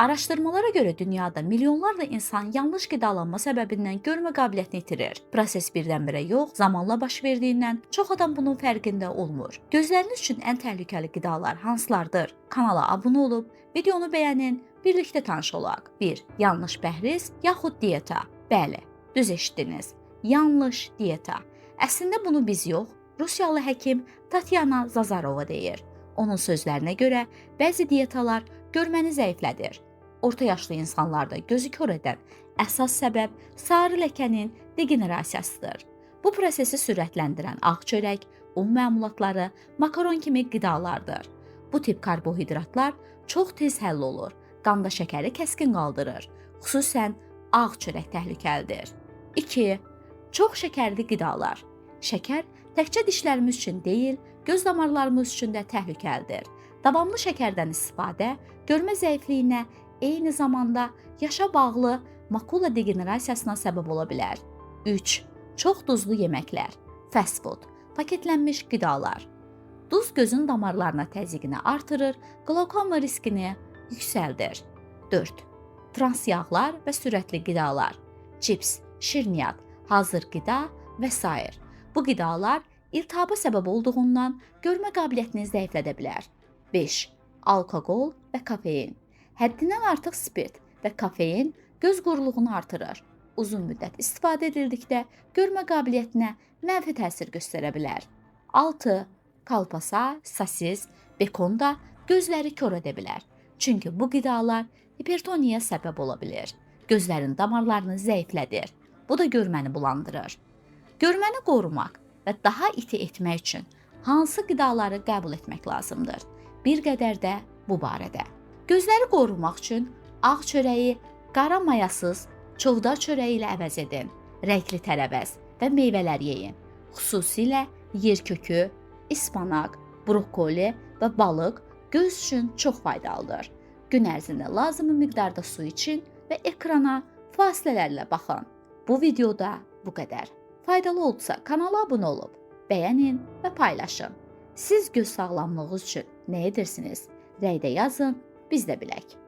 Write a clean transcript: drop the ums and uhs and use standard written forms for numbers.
Araşdırmalara görə dünyada milyonlarla insan yanlış qidalanma səbəbindən görmə qabiliyyətini itirir. Proses birdən-birə yox, zamanla baş verdiyindən çox adam bunun fərqində olmur. Gözləriniz üçün ən təhlükəli qidalar hansılardır? Kanala abunə olub, videonu bəyənin, birlikdə tanış olaq. 1. Yanlış pəhriz yaxud diyeta. Bəli, düz eşitdiniz. Yanlış diyeta. Əslində bunu biz yox, Rusiyalı həkim Tatyana Zazarova deyir. Onun sözlərinə görə bəzi diyetalar görməni zəiflədir. Orta yaşlı insanlarda gözü kör edən əsas səbəb sarı ləkənin degenerasiyasıdır. Bu prosesi sürətləndirən ağ çörək, un məmulatları, makaron kimi qidalardır. Bu tip karbohidratlar çox tez həll olur, qanda şəkəri kəskin qaldırır. Xüsusən ağ çörək təhlükəlidir. 2. Çox şəkərli qidalar. Şəkər təkcə dişlərimiz üçün deyil, göz damarlarımız üçün də təhlükəlidir. Davamlı şəkərdən istifadə görmə zəifliyinə, eyni zamanda yaşa bağlı makula degenerasiyasına səbəb ola bilər. 3. Çox duzlu yeməklər, fast food, paketlənmiş qidalar. Duz gözün damarlarına təzyiqini artırır, qlokoma riskini yüksəldir. 4. Trans yağlar və sürətli qidalar, chips, şirniyyat, hazır qida və s. Bu qidalar iltihaba səbəb olduğundan görmə qabiliyyətini zəiflədə bilər. 5. Alkoqol və kafein. Həddindən artıq spirt və kafein göz quruluğunu artırır. Uzun müddət istifadə edildikdə görmə qabiliyyətinə mənfi təsir göstərə bilər. 6. Kalpasa, sosis, bekon da gözləri kör edə bilər. Çünki bu qidalar hipertoniyaya səbəb ola bilər. Gözlərin damarlarını zəiflədir. Bu da görməni bulandırır. Görməni qorumaq və daha iti etmək üçün hansı qidaları qəbul etmək lazımdır? Bir qədər də bu barədə. Gözləri qorumaq üçün ağ çörəyi qara mayasız çovdar çörəyi ilə əvəz edin. Rəngli tərəvəz və meyvələr yeyin. Xüsusilə yerkökü, ispanaq, brokoli və balıq göz üçün çox faydalıdır. Gün ərzində lazımi miqdarda su için və ekrana fasilələrlə baxın. Bu videoda bu qədər. Faydalı olsa kanala abunə olub, bəyənin və paylaşın. Siz göz sağlamlığı üçün nə edirsiniz? Rəydə yazın, biz də bilək.